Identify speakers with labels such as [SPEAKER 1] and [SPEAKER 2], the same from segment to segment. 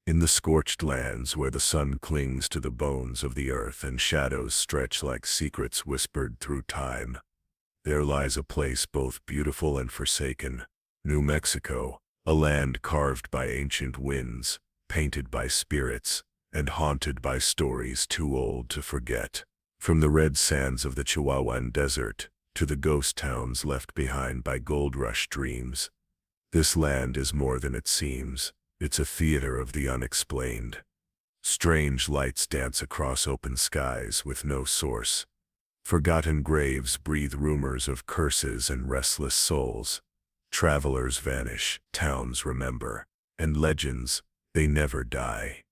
[SPEAKER 1] In the scorched lands where the sun clings to the bones of the earth and shadows stretch like secrets whispered through time, there lies a place both beautiful and forsaken, New Mexico, a land carved by ancient winds, painted by spirits, and haunted by stories too old to forget. From the red sands of the Chihuahuan desert to the ghost towns left behind by gold rush dreams, this land is more than it seems. It's a theater of the unexplained. Strange lights dance across open skies with no source. Forgotten graves breathe rumors of curses and restless souls. Travelers vanish, towns remember, and legends, they never die.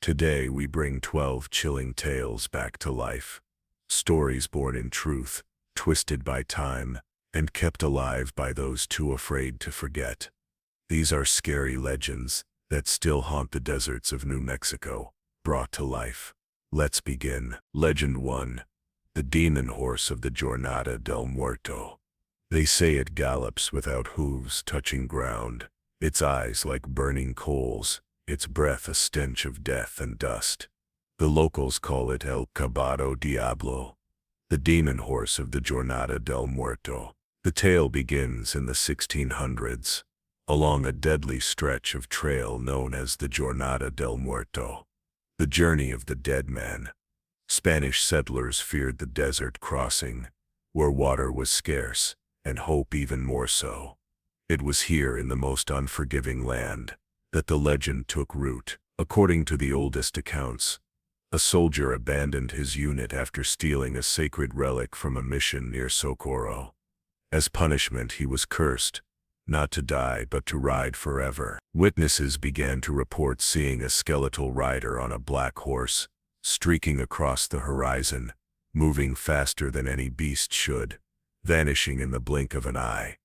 [SPEAKER 1] Today we bring 12 chilling tales back to life. Stories born in truth, twisted by time, and kept alive by those too afraid to forget. These are scary legends that still haunt the deserts of New Mexico, brought to life. Let's begin. Legend 1. The demon horse of the Jornada del Muerto. They say it gallops without hooves touching ground, its eyes like burning coals, its breath a stench of death and dust. The locals call it El Caballo Diablo, the demon horse of the Jornada del Muerto. The tale begins in the 1600s, along a deadly stretch of trail known as the Jornada del Muerto, the journey of the dead man. Spanish settlers feared the desert crossing, where water was scarce, and hope even more so. It was here in the most unforgiving land that the legend took root. According to the oldest accounts, a soldier abandoned his unit after stealing a sacred relic from a mission near Socorro. As punishment, he was cursed, not to die but to ride forever. Witnesses began to report seeing a skeletal rider on a black horse, streaking across the horizon, moving faster than any beast should, vanishing in the blink of an eye.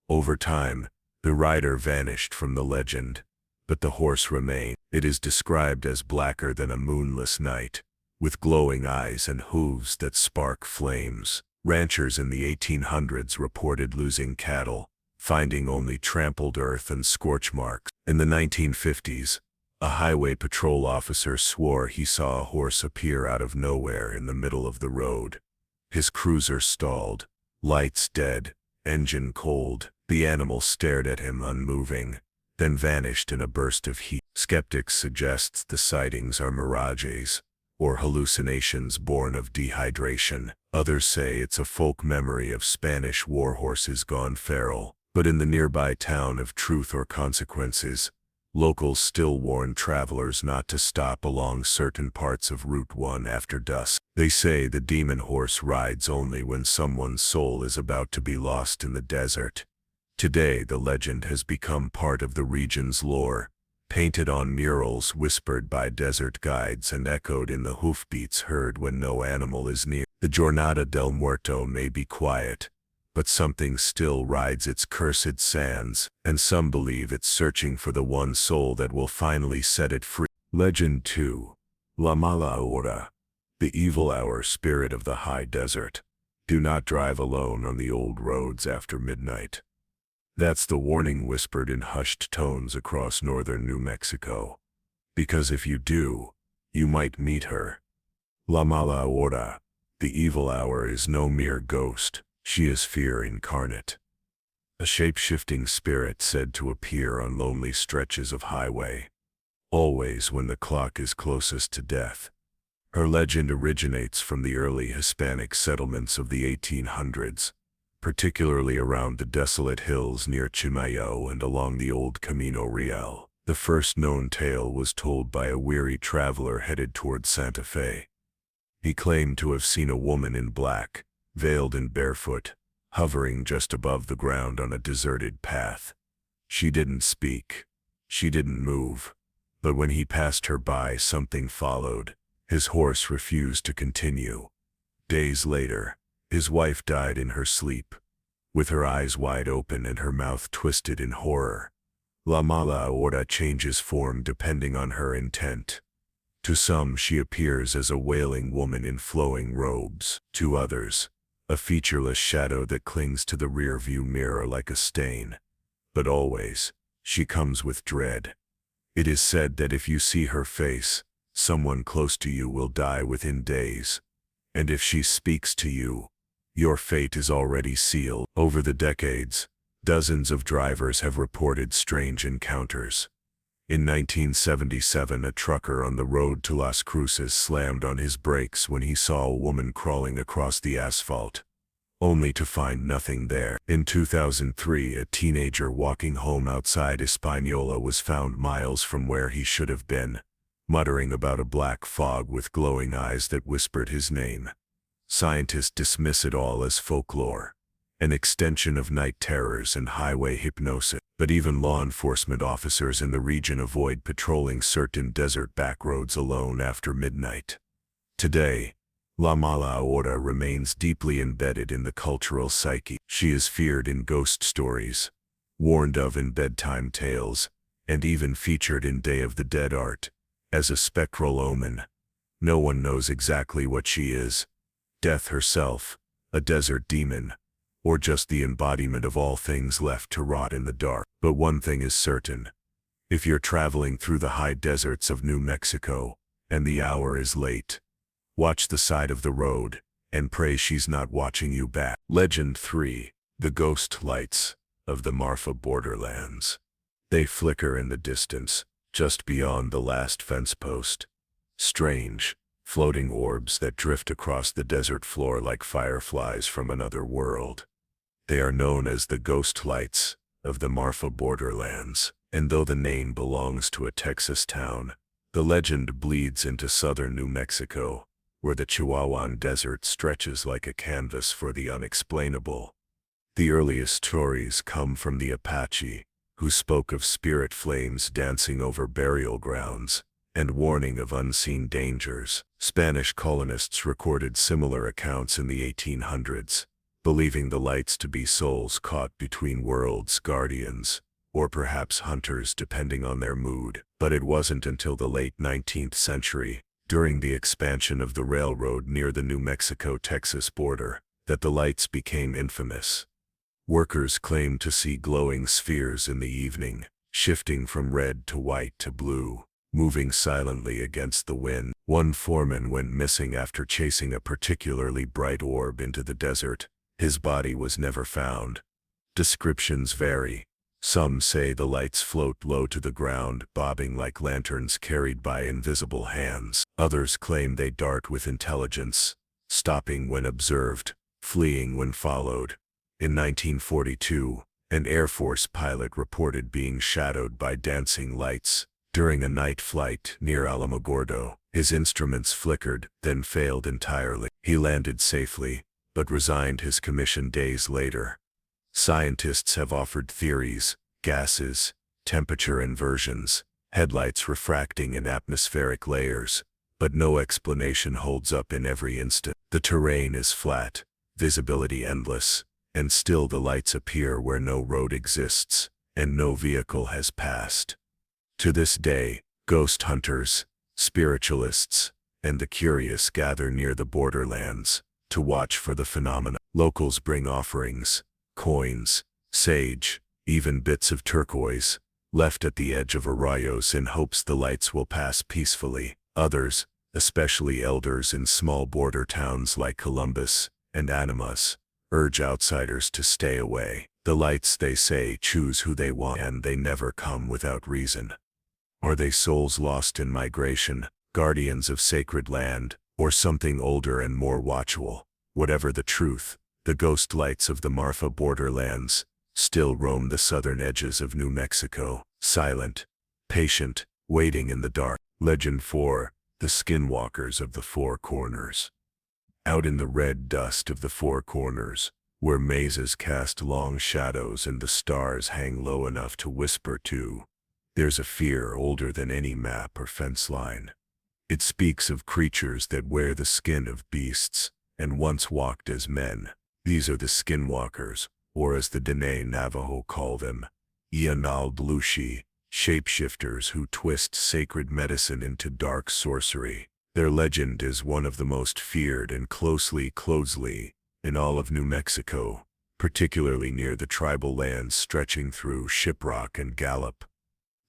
[SPEAKER 1] Over time, the rider vanished from the legend, but the horse remained. It is described as blacker than a moonless night, with glowing eyes and hooves that spark flames. Ranchers in the 1800s reported losing cattle, finding only trampled earth and scorch marks. In the 1950s, a highway patrol officer swore he saw a horse appear out of nowhere in the middle of the road. His cruiser stalled, lights dead, engine cold. The animal stared at him unmoving, then vanished in a burst of heat. Skeptics suggest the sightings are mirages, or hallucinations born of dehydration. Others say it's a folk memory of Spanish war horses gone feral. But in the nearby town of Truth or Consequences, locals still warn travelers not to stop along certain parts of Route 1 after dusk. They say the demon horse rides only when someone's soul is about to be lost in the desert. Today the legend has become part of the region's lore, painted on murals, whispered by desert guides, and echoed in the hoofbeats heard when no animal is near. The Jornada del Muerto may be quiet, but something still rides its cursed sands, and some believe it's searching for the one soul that will finally set it free. Legend 2. La Mala Hora, the evil hour spirit of the high desert. Do not drive alone on the old roads after midnight. That's the warning whispered in hushed tones across northern New Mexico. Because if you do, you might meet her. La Mala Hora, the evil hour, is no mere ghost. She is fear incarnate. A shape-shifting spirit said to appear on lonely stretches of highway, always when the clock is closest to death. Her legend originates from the early Hispanic settlements of the 1800s, particularly around the desolate hills near Chimayo and along the old Camino Real. The first known tale was told by a weary traveler headed toward Santa Fe. He claimed to have seen a woman in black, veiled and barefoot, hovering just above the ground on a deserted path. She didn't speak. She didn't move. But when he passed her by, something followed. His horse refused to continue. Days later, his wife died in her sleep, with her eyes wide open and her mouth twisted in horror. La Mala Hora changes form depending on her intent. To some, she appears as a wailing woman in flowing robes. To others, a featureless shadow that clings to the rearview mirror like a stain. But always, she comes with dread. It is said that if you see her face, someone close to you will die within days. And if she speaks to you, your fate is already sealed. Over the decades, dozens of drivers have reported strange encounters. In 1977, a trucker on the road to Las Cruces slammed on his brakes when he saw a woman crawling across the asphalt, only to find nothing there. In 2003, a teenager walking home outside Hispaniola was found miles from where he should have been, muttering about a black fog with glowing eyes that whispered his name. Scientists dismiss it all as folklore, an extension of night terrors and highway hypnosis. But even law enforcement officers in the region avoid patrolling certain desert backroads alone after midnight. Today, La Mala Hora remains deeply embedded in the cultural psyche. She is feared in ghost stories, warned of in bedtime tales, and even featured in Day of the Dead art as a spectral omen. No one knows exactly what she is: death herself, a desert demon, or just the embodiment of all things left to rot in the dark. But one thing is certain: if you're traveling through the high deserts of New Mexico, and the hour is late, watch the side of the road, and pray she's not watching you back. Legend 3. The Ghost Lights of the Marfa Borderlands. They flicker in the distance, just beyond the last fence post. Strange, floating orbs that drift across the desert floor like fireflies from another world. They are known as the Ghost Lights of the Marfa Borderlands, and though the name belongs to a Texas town, the legend bleeds into southern New Mexico, where the Chihuahuan desert stretches like a canvas for the unexplainable. The earliest stories come from the Apache, who spoke of spirit flames dancing over burial grounds and warning of unseen dangers. Spanish colonists recorded similar accounts in the 1800s, believing the lights to be souls caught between worlds, guardians, or perhaps hunters depending on their mood. But it wasn't until the late 19th century, during the expansion of the railroad near the New Mexico-Texas border, that the lights became infamous. Workers claimed to see glowing spheres in the evening, shifting from red to white to blue, moving silently against the wind. One foreman went missing after chasing a particularly bright orb into the desert. His body was never found. Descriptions vary. Some say the lights float low to the ground, bobbing like lanterns carried by invisible hands. Others claim they dart with intelligence, stopping when observed, fleeing when followed. In 1942, an Air Force pilot reported being shadowed by dancing lights during a night flight near Alamogordo. His instruments flickered, then failed entirely. He landed safely, but resigned his commission days later. Scientists have offered theories: gases, temperature inversions, headlights refracting in atmospheric layers, but no explanation holds up in every instant. The terrain is flat, visibility endless, and still the lights appear where no road exists, and no vehicle has passed. To this day, ghost hunters, spiritualists, and the curious gather near the borderlands to watch for the phenomena. Locals bring offerings, coins, sage, even bits of turquoise, left at the edge of arroyos in hopes the lights will pass peacefully. Others, especially elders in small border towns like Columbus and Animas, urge outsiders to stay away. The lights, they say, choose who they want, and they never come without reason. Are they souls lost in migration, guardians of sacred land, or something older and more watchful? Whatever the truth, the ghost lights of the Marfa Borderlands still roam the southern edges of New Mexico, silent, patient, waiting in the dark. Legend 4. The Skinwalkers of the Four Corners. Out in the red dust of the Four Corners, where mazes cast long shadows and the stars hang low enough to whisper to, there's a fear older than any map or fence line. It speaks of creatures that wear the skin of beasts and once walked as men. These are the Skinwalkers, or as the Dene Navajo call them, Ianal shapeshifters who twist sacred medicine into dark sorcery. Their legend is one of the most feared and closely in all of New Mexico, particularly near the tribal lands stretching through Shiprock and Gallup.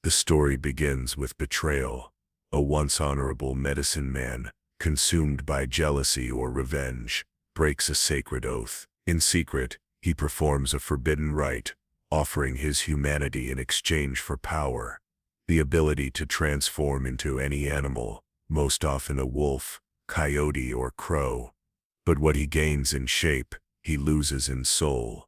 [SPEAKER 1] The story begins with betrayal. A once honorable medicine man, consumed by jealousy or revenge, breaks a sacred oath. In secret, he performs a forbidden rite, offering his humanity in exchange for power, the ability to transform into any animal, most often a wolf, coyote, or crow. But what he gains in shape, he loses in soul.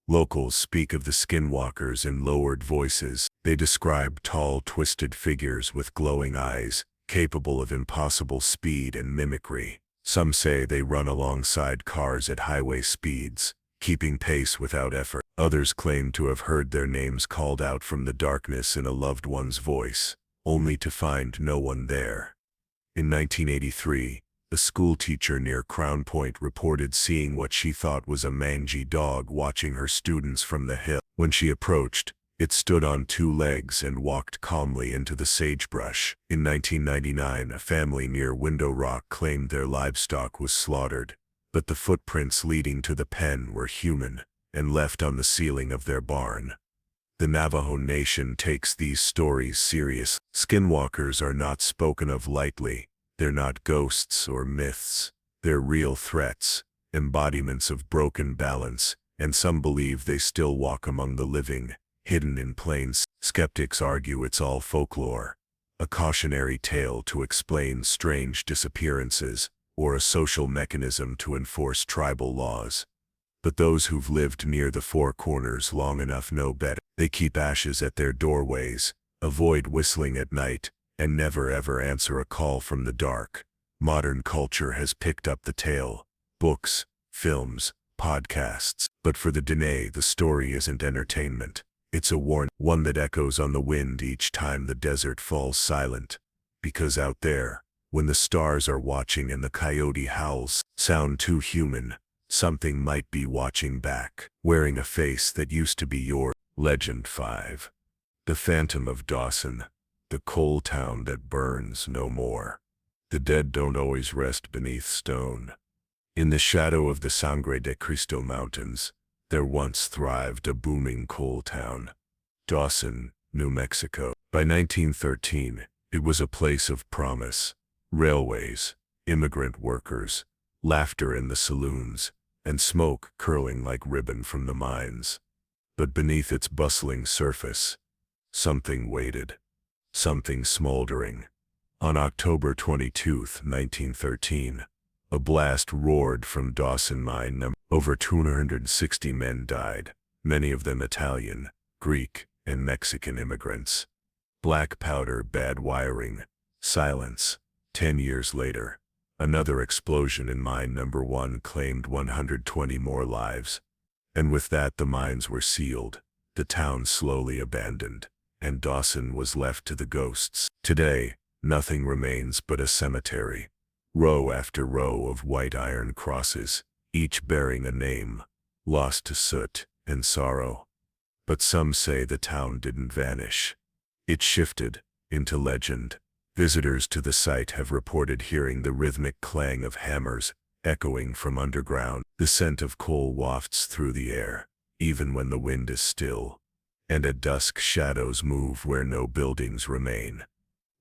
[SPEAKER 1] Locals speak of the Skinwalkers in lowered voices. They describe tall, twisted figures with glowing eyes, capable of impossible speed and mimicry. Some say they run alongside cars at highway speeds, keeping pace without effort. Others claim to have heard their names called out from the darkness in a loved one's voice, only to find no one there. In 1983, a schoolteacher near Crown Point reported seeing what she thought was a mangy dog watching her students from the hill. When she approached, it stood on two legs and walked calmly into the sagebrush. In 1999, a family near Window Rock claimed their livestock was slaughtered, but the footprints leading to the pen were human and left on the ceiling of their barn. The Navajo Nation takes these stories serious. Skinwalkers are not spoken of lightly. They're not ghosts or myths. They're real threats, embodiments of broken balance, and some believe they still walk among the living, hidden in plain sight. Skeptics argue it's all folklore, a cautionary tale to explain strange disappearances, or a social mechanism to enforce tribal laws. But those who've lived near the Four Corners long enough know better. They keep ashes at their doorways, avoid whistling at night, and never ever answer a call from the dark. Modern culture has picked up the tale. Books, films, podcasts. But for the Dene, the story isn't entertainment. It's a warning, one that echoes on the wind each time the desert falls silent. Because out there, when the stars are watching and the coyote howls sound too human, something might be watching back, wearing a face that used to be yours. Legend 5. The Phantom of Dawson. The coal town that burns no more. The dead don't always rest beneath stone. In the shadow of the Sangre de Cristo Mountains, there once thrived a booming coal town. Dawson, New Mexico. By 1913, it was a place of promise. Railways, immigrant workers, laughter in the saloons, and smoke curling like ribbon from the mines. But beneath its bustling surface, something waited. Something smoldering. On October 22, 1913, a blast roared from Dawson mine. Over 260 men died, many of them Italian, Greek, and Mexican immigrants. Black powder, bad wiring, silence. 10 years later, another explosion in mine number 1 claimed 120 more lives. And with that, the mines were sealed, the town slowly abandoned, and Dawson was left to the ghosts. Today, nothing remains but a cemetery. Row after row of white iron crosses, each bearing a name, lost to soot and sorrow. But some say the town didn't vanish. It shifted into legend. Visitors to the site have reported hearing the rhythmic clang of hammers echoing from underground. The scent of coal wafts through the air, even when the wind is still. And at dusk, shadows move where no buildings remain.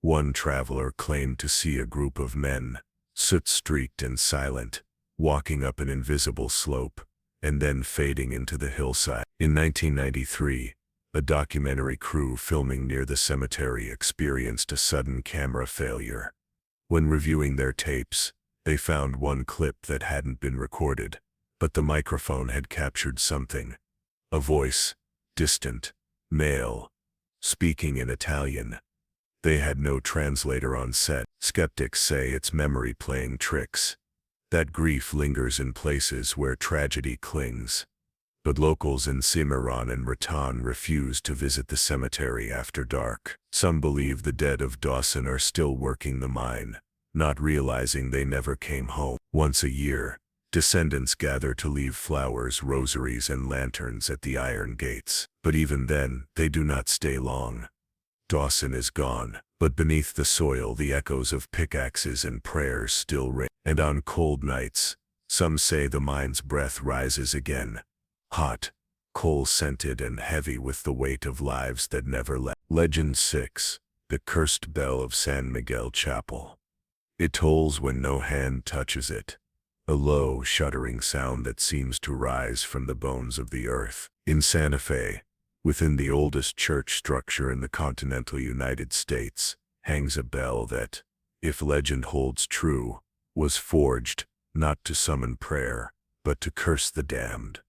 [SPEAKER 1] One traveler claimed to see a group of men, soot-streaked and silent, walking up an invisible slope, and then fading into the hillside. In 1993, a documentary crew filming near the cemetery experienced a sudden camera failure. When reviewing their tapes, they found one clip that hadn't been recorded, but the microphone had captured something. A voice, distant, male, speaking in Italian. They had no translator on set. Skeptics say it's memory playing tricks. That grief lingers in places where tragedy clings. But locals in Cimarron and Raton refuse to visit the cemetery after dark. Some believe the dead of Dawson are still working the mine, not realizing they never came home. Once a year, descendants gather to leave flowers, rosaries, and lanterns at the iron gates. But even then, they do not stay long. Dawson is gone, but beneath the soil the echoes of pickaxes and prayers still ring. And on cold nights, some say the mine's breath rises again. Hot, coal-scented and heavy with the weight of lives that never left. Legend 6. The Cursed Bell of San Miguel Chapel. It tolls when no hand touches it, a low, shuddering sound that seems to rise from the bones of the earth. In Santa Fe, within the oldest church structure in the continental United States, hangs a bell that, if legend holds true, was forged not to summon prayer, but to curse the damned.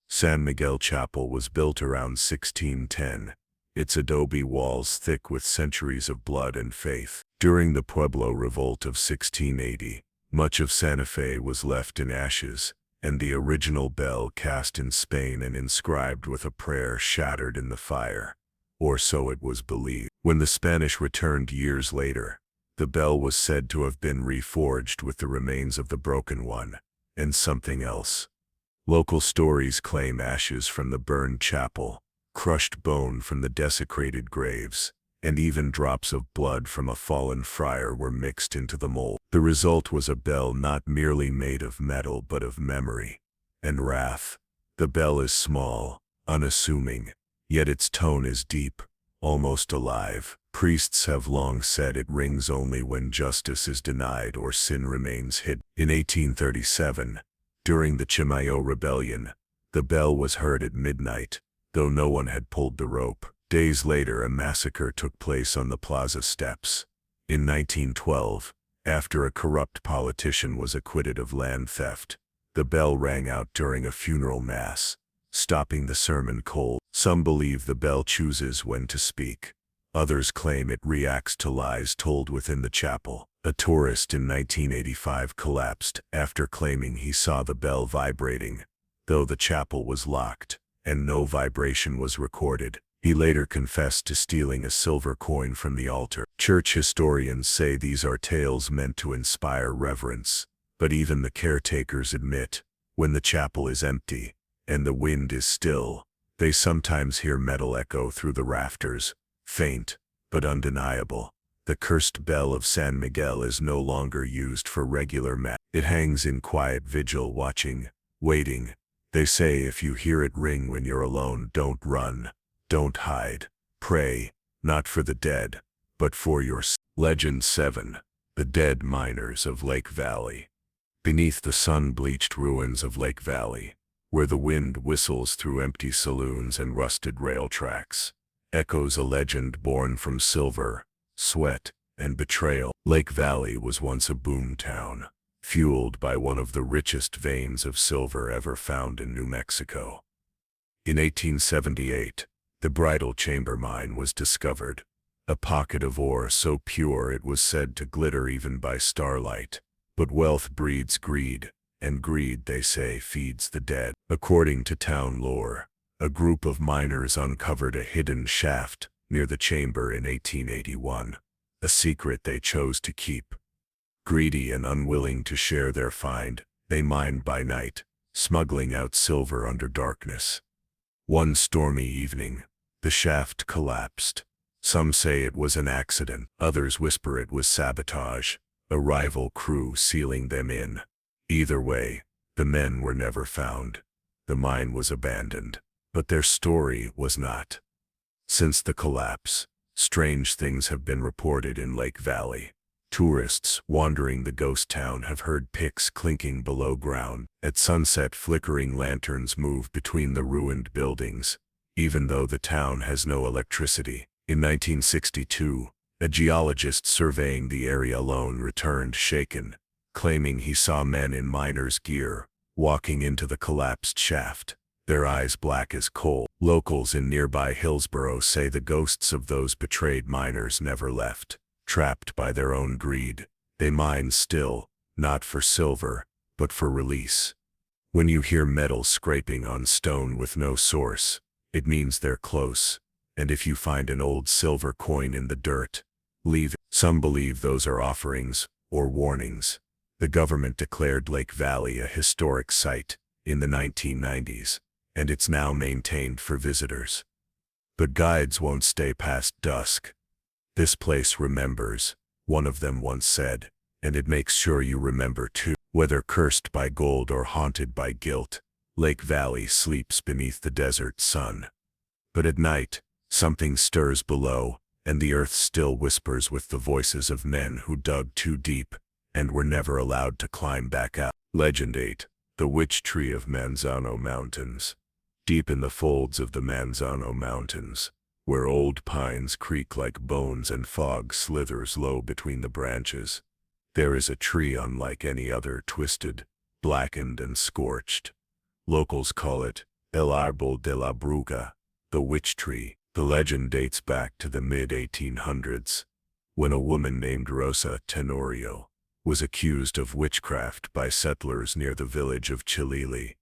[SPEAKER 1] San Miguel Chapel was built around 1610, its adobe walls thick with centuries of blood and faith. During the Pueblo Revolt of 1680, much of Santa Fe was left in ashes, and the original bell cast in Spain and inscribed with a prayer shattered in the fire, or so it was believed. When the Spanish returned years later, the bell was said to have been reforged with the remains of the broken one, and something else. Local stories claim ashes from the burned chapel, crushed bone from the desecrated graves, and even drops of blood from a fallen friar were mixed into the mold. The result was a bell not merely made of metal but of memory and wrath. The bell is small, unassuming, yet its tone is deep, almost alive. Priests have long said it rings only when justice is denied or sin remains hidden. In 1837, during the Chimayo Rebellion, the bell was heard at midnight, though no one had pulled the rope. Days later, a massacre took place on the plaza steps. In 1912, after a corrupt politician was acquitted of land theft, the bell rang out during a funeral mass, stopping the sermon cold. Some believe the bell chooses when to speak. Others claim it reacts to lies told within the chapel. A tourist in 1985 collapsed after claiming he saw the bell vibrating, though the chapel was locked and no vibration was recorded. He later confessed to stealing a silver coin from the altar. Church historians say these are tales meant to inspire reverence, but even the caretakers admit, when the chapel is empty and the wind is still, they sometimes hear metal echo through the rafters, faint but undeniable. The cursed bell of San Miguel is no longer used for regular mass. It hangs in quiet vigil, watching, waiting. They say if you hear it ring when you're alone, don't run. Don't hide. Pray, not for the dead, but for your Legend 7. The Dead Miners of Lake Valley. Beneath the sun-bleached ruins of Lake Valley, where the wind whistles through empty saloons and rusted rail tracks, echoes a legend born from silver, sweat, and betrayal. Lake Valley was once a boom town, fueled by one of the richest veins of silver ever found in New Mexico. In 1878, the Bridal Chamber Mine was discovered, a pocket of ore so pure it was said to glitter even by starlight. But wealth breeds greed, and greed, they say, feeds the dead. According to town lore, a group of miners uncovered a hidden shaft near the chamber in 1881, a secret they chose to keep. Greedy and unwilling to share their find, they mined by night, smuggling out silver under darkness. One stormy evening, the shaft collapsed. Some say it was an accident, others whisper it was sabotage, a rival crew sealing them in. Either way, the men were never found. The mine was abandoned, but their story was not. Since the collapse, strange things have been reported in Lake Valley. Tourists wandering the ghost town have heard picks clinking below ground. At sunset, flickering lanterns move between the ruined buildings, even though the town has no electricity. In 1962, a geologist surveying the area alone returned shaken, claiming he saw men in miners' gear walking into the collapsed shaft, their eyes black as coal. Locals in nearby Hillsboro say the ghosts of those betrayed miners never left. Trapped by their own greed, they mine still, not for silver, but for release. When you hear metal scraping on stone with no source, it means they're close, and if you find an old silver coin in the dirt, leave it. Some believe those are offerings or warnings. The government declared Lake Valley a historic site in the 1990s, and it's now maintained for visitors. But guides won't stay past dusk. This place remembers, one of them once said, and it makes sure you remember too. Whether cursed by gold or haunted by guilt, Lake Valley sleeps beneath the desert sun. But at night, something stirs below, and the earth still whispers with the voices of men who dug too deep and were never allowed to climb back out. Legend 8. The Witch Tree of Manzano Mountains. Deep in the folds of the Manzano Mountains, where old pines creak like bones and fog slithers low between the branches, there is a tree unlike any other, twisted, blackened, and scorched. Locals call it El Árbol de la Bruja, the witch tree. The legend dates back to the mid-1800s, when a woman named Rosa Tenorio was accused of witchcraft by settlers near the village of Chilili.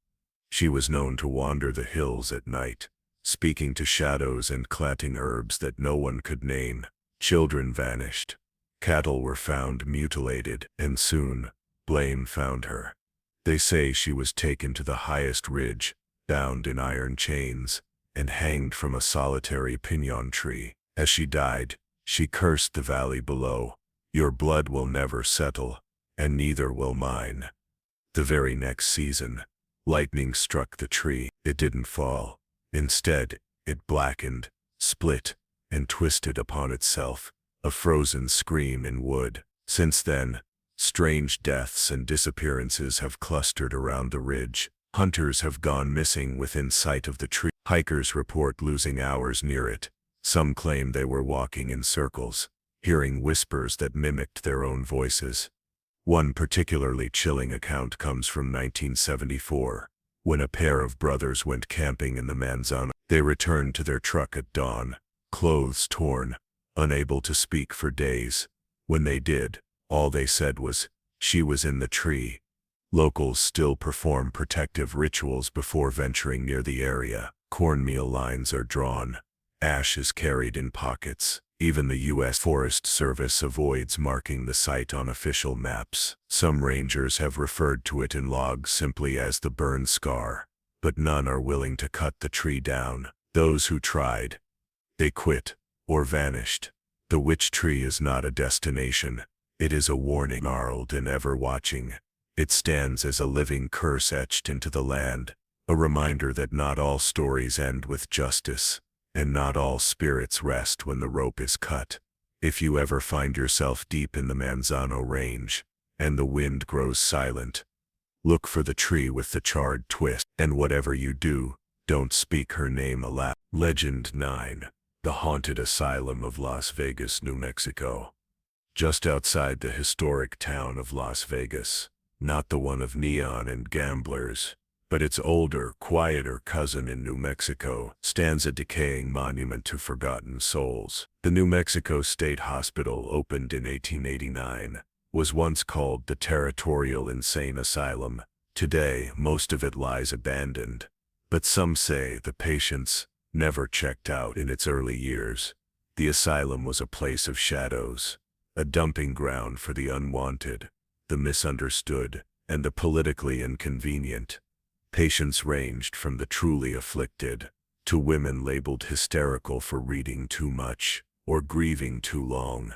[SPEAKER 1] She was known to wander the hills at night, speaking to shadows and planting herbs that no one could name. Children vanished. Cattle were found mutilated, and soon, blame found her. They say she was taken to the highest ridge, bound in iron chains, and hanged from a solitary piñon tree. As she died, she cursed the valley below. Your blood will never settle, and neither will mine. The very next season, lightning struck the tree. It didn't fall. Instead, it blackened, split, and twisted upon itself, a frozen scream in wood. Since then, strange deaths and disappearances have clustered around the ridge. Hunters have gone missing within sight of the tree. Hikers report losing hours near it. Some claim they were walking in circles, hearing whispers that mimicked their own voices. One particularly chilling account comes from 1974, when a pair of brothers went camping in the Manzano. They returned to their truck at dawn, clothes torn, unable to speak for days. When they did, all they said was, "She was in the tree." Locals still perform protective rituals before venturing near the area. Cornmeal lines are drawn. Ash is carried in pockets. Even the U.S. Forest Service avoids marking the site on official maps. Some rangers have referred to it in logs simply as the burn scar, but none are willing to cut the tree down. Those who tried, they quit or vanished. The witch tree is not a destination. It is a warning, gnarled and ever watching. It stands as a living curse etched into the land, a reminder that not all stories end with justice, and not all spirits rest when the rope is cut. If you ever find yourself deep in the Manzano Range, and the wind grows silent, look for the tree with the charred twist, and whatever you do, don't speak her name aloud. Legend 9. The Haunted Asylum of Las Vegas, New Mexico. Just outside the historic town of Las Vegas, not the one of neon and gamblers, but its older, quieter cousin in New Mexico, stands a decaying monument to forgotten souls. The New Mexico State Hospital, opened in 1889, was once called the Territorial Insane Asylum. Today, most of it lies abandoned, but some say the patients never checked out in its early years. The asylum was a place of shadows, a dumping ground for the unwanted, the misunderstood, and the politically inconvenient. Patients ranged from the truly afflicted to women labeled hysterical for reading too much or grieving too long.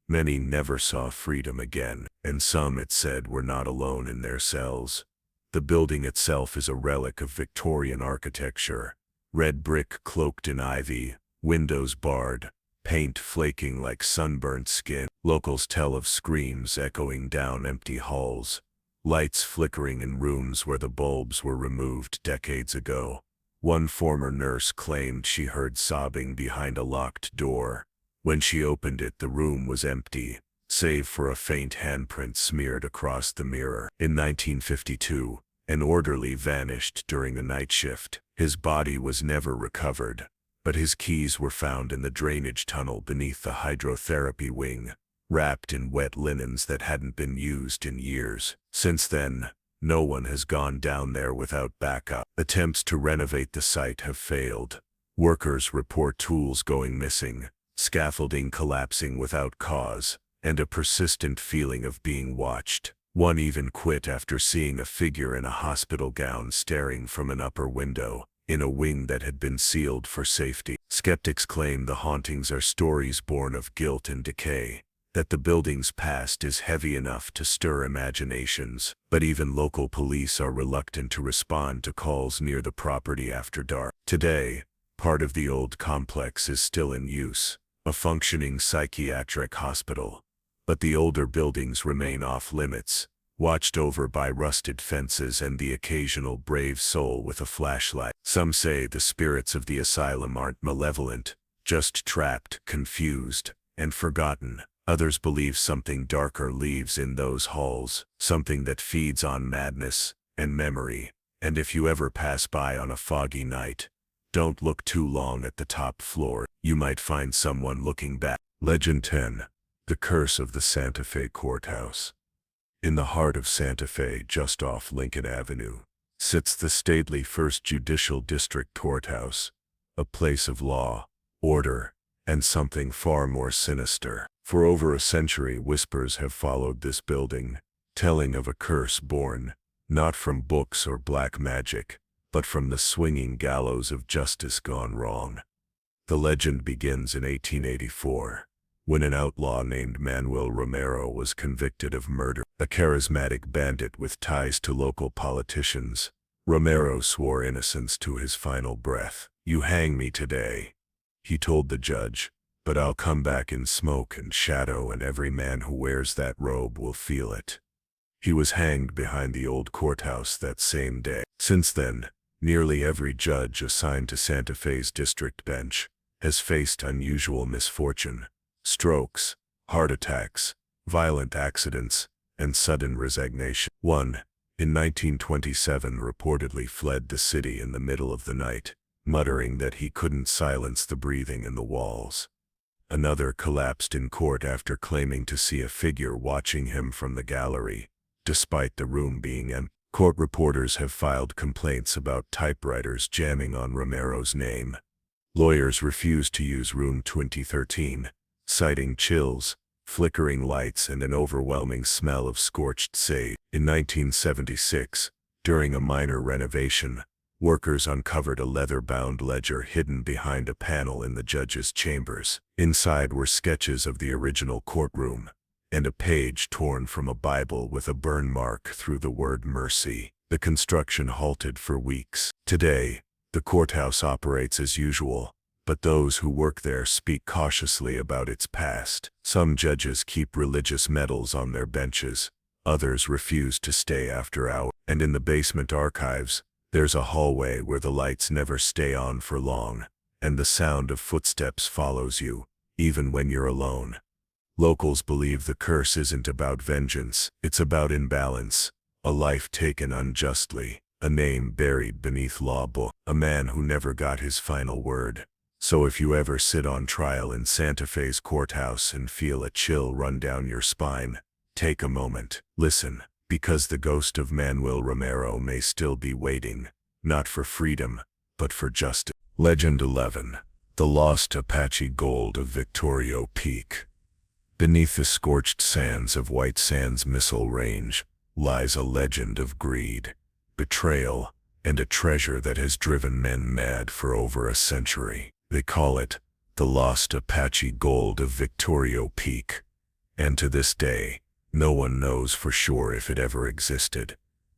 [SPEAKER 1] Many never saw freedom again, and some, it said, were not alone in their cells. The building itself is a relic of Victorian architecture. Red brick cloaked in ivy, windows barred, paint flaking like sunburnt skin. Locals tell of screams echoing down empty halls, lights flickering in rooms where the bulbs were removed decades ago. One former nurse claimed she heard sobbing behind a locked door. When she opened it, the room was empty, save for a faint handprint smeared across the mirror. In 1952, an orderly vanished during a night shift. His body was never recovered, but his keys were found in the drainage tunnel beneath the hydrotherapy wing, wrapped in wet linens that hadn't been used in years. Since then, no one has gone down there without backup. Attempts to renovate the site have failed. Workers report tools going missing, scaffolding collapsing without cause, and a persistent feeling of being watched. One even quit after seeing a figure in a hospital gown staring from an upper window, in a wing that had been sealed for safety. Skeptics claim the hauntings are stories born of guilt and decay, that the building's past is heavy enough to stir imaginations, but even local police are reluctant to respond to calls near the property after dark. Today, part of the old complex is still in use, a functioning psychiatric hospital, but the older buildings remain off-limits, watched over by rusted fences and the occasional brave soul with a flashlight. Some say the spirits of the asylum aren't malevolent, just trapped, confused, and forgotten. Others believe something darker lives in those halls, something that feeds on madness and memory. And if you ever pass by on a foggy night, don't look too long at the top floor. You might find someone looking back. Legend 10. The Curse of the Santa Fe Courthouse. In the heart of Santa Fe, just off Lincoln Avenue, sits the stately First Judicial District Courthouse, a place of law, order, and something far more sinister. For over a century, whispers have followed this building, telling of a curse born, not from books or black magic, but from the swinging gallows of justice gone wrong. The legend begins in 1884, when an outlaw named Manuel Romero was convicted of murder. A charismatic bandit with ties to local politicians, Romero swore innocence to his final breath. "You hang me today," he told the judge, "but I'll come back in smoke and shadow, and every man who wears that robe will feel it." He was hanged behind the old courthouse that same day. Since then, nearly every judge assigned to Santa Fe's district bench has faced unusual misfortune: strokes, heart attacks, violent accidents, and sudden resignation. One, in 1927, reportedly fled the city in the middle of the night, muttering that he couldn't silence the breathing in the walls. Another collapsed in court after claiming to see a figure watching him from the gallery, despite the room being empty. Court reporters have filed complaints about typewriters jamming on Romero's name. Lawyers refused to use room 2013, citing chills, flickering lights, and an overwhelming smell of scorched sage. In 1976, during a minor renovation, workers uncovered a leather-bound ledger hidden behind a panel in the judge's chambers. Inside were sketches of the original courtroom, and a page torn from a Bible with a burn mark through the word mercy. The construction halted for weeks. Today, the courthouse operates as usual, but those who work there speak cautiously about its past. Some judges keep religious medals on their benches, others refuse to stay after hours. And in the basement archives, there's a hallway where the lights never stay on for long, and the sound of footsteps follows you, even when you're alone. Locals believe the curse isn't about vengeance, it's about imbalance, a life taken unjustly, a name buried beneath law book, a man who never got his final word. So if you ever sit on trial in Santa Fe's courthouse and feel a chill run down your spine, take a moment, listen, because the ghost of Manuel Romero may still be waiting, not for freedom, but for justice. Legend 11. The Lost Apache Gold of Victorio Peak. Beneath the scorched sands of White Sands Missile Range lies a legend of greed, betrayal, and a treasure that has driven men mad for over a century. They call it the Lost Apache Gold of Victorio Peak, and to this day, no one knows for sure if it ever existed,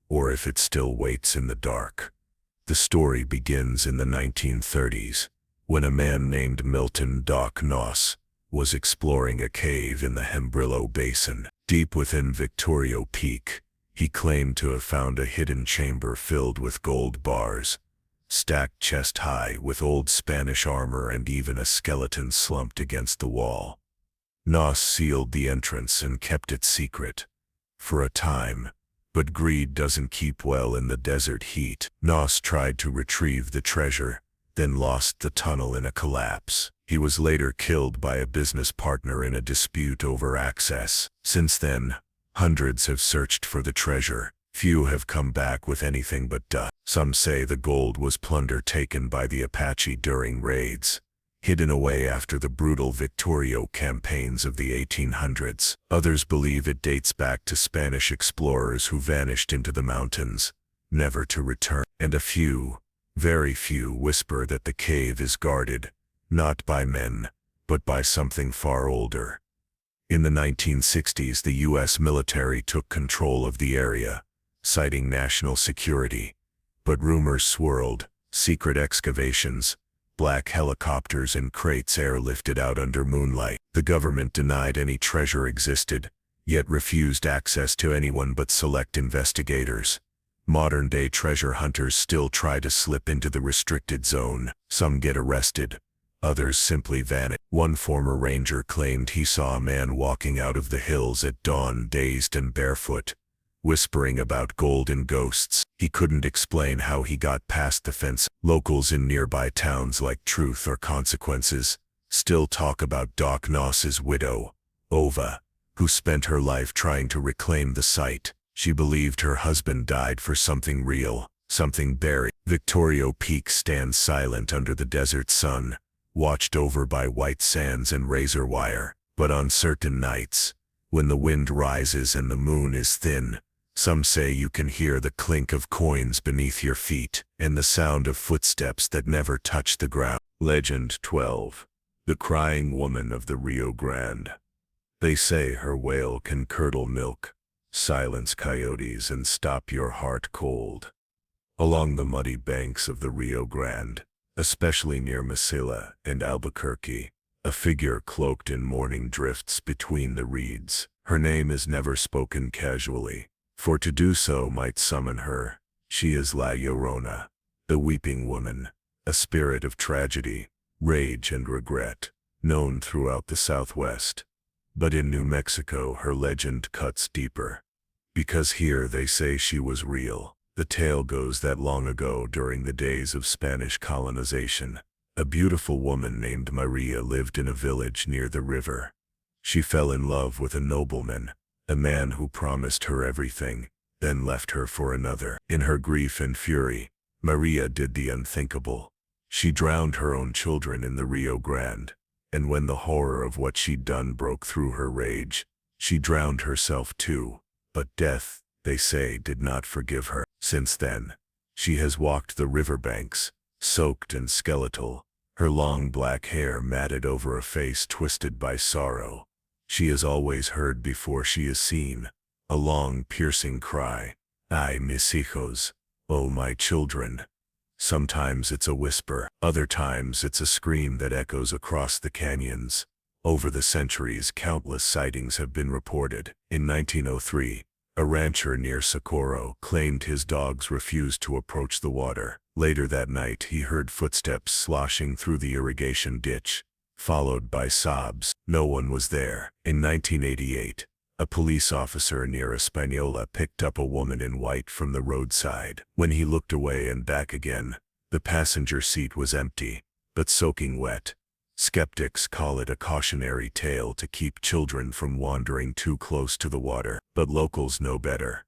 [SPEAKER 1] or if it still waits in the dark. The story begins in the 1930s, when a man named Milton Doc Noss was exploring a cave in the Hembrillo Basin. Deep within Victorio Peak, he claimed to have found a hidden chamber filled with gold bars, stacked chest-high with old Spanish armor and even a skeleton slumped against the wall. Noss sealed the entrance and kept it secret for a time, but greed doesn't keep well in the desert heat. Noss tried to retrieve the treasure, then lost the tunnel in a collapse. He was later killed by a business partner in a dispute over access. Since then, hundreds have searched for the treasure. Few have come back with anything but dust. Some say the gold was plunder taken by the Apache during raids, hidden away after the brutal Victorio campaigns of the 1800s. Others believe it dates back to Spanish explorers who vanished into the mountains, never to return. And a few, very few, whisper that the cave is guarded, not by men, but by something far older, In the 1960s, the U.S. military took control of the area, citing national security. But rumors swirled, secret excavations, black helicopters and crates airlifted out under moonlight. The government denied any treasure existed, yet refused access to anyone but select investigators. Modern-day treasure hunters still try to slip into the restricted zone. Some get arrested, others simply vanish. One former ranger claimed he saw a man walking out of the hills at dawn, dazed and barefoot, whispering about gold and ghosts. He couldn't explain how he got past the fence. Locals in nearby towns like Truth or Consequences still talk about Doc Noss's widow, Ova, who spent her life trying to reclaim the site. She believed her husband died for something real, something buried. Victorio Peak stands silent under the desert sun, watched over by white sands and razor wire. But on certain nights, when the wind rises and the moon is thin, some say you can hear the clink of coins beneath your feet and the sound of footsteps that never touch the ground. Legend 12. The Crying Woman of the Rio Grande. They say her wail can curdle milk, silence coyotes, and stop your heart cold. Along the muddy banks of the Rio Grande, especially near Mesilla and Albuquerque, a figure cloaked in mourning drifts between the reeds. Her name is never spoken casually, for to do so might summon her. She is La Llorona, the weeping woman, a spirit of tragedy, rage and regret, known throughout the Southwest. But in New Mexico her legend cuts deeper. Because here they say she was real. The tale goes that long ago, during the days of Spanish colonization, a beautiful woman named Maria lived in a village near the river. She fell in love with a nobleman, a man who promised her everything, then left her for another. In her grief and fury, Maria did the unthinkable. She drowned her own children in the Rio Grande, and when the horror of what she'd done broke through her rage, she drowned herself too. But death, they say, did not forgive her. Since then, she has walked the riverbanks, soaked and skeletal, her long black hair matted over a face twisted by sorrow. She is always heard before she is seen, a long piercing cry, "Ay, mis hijos, oh my children." Sometimes it's a whisper, other times it's a scream that echoes across the canyons. Over the centuries, countless sightings have been reported. In 1903, a rancher near Socorro claimed his dogs refused to approach the water. Later that night, he heard footsteps sloshing through the irrigation ditch, followed by sobs. No one was there. In 1988, a police officer near Española picked up a woman in white from the roadside. When he looked away and back again, the passenger seat was empty, but soaking wet. Skeptics call it a cautionary tale to keep children from wandering too close to the water. But locals know better.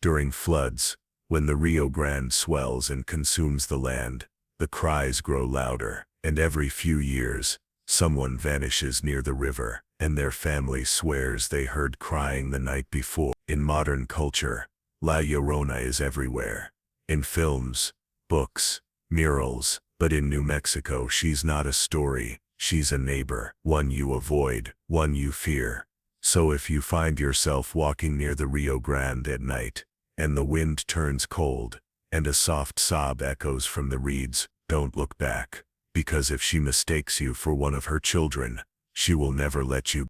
[SPEAKER 1] During floods, when the Rio Grande swells and consumes the land, the cries grow louder, and every few years, someone vanishes near the river, and their family swears they heard crying the night before. In modern culture, La Llorona is everywhere. In films, books, murals. But in New Mexico, she's not a story. She's a neighbor, one you avoid, one you fear. So if you find yourself walking near the Rio Grande at night, and the wind turns cold, and a soft sob echoes from the reeds, don't look back, because if she mistakes you for one of her children, she will never let you.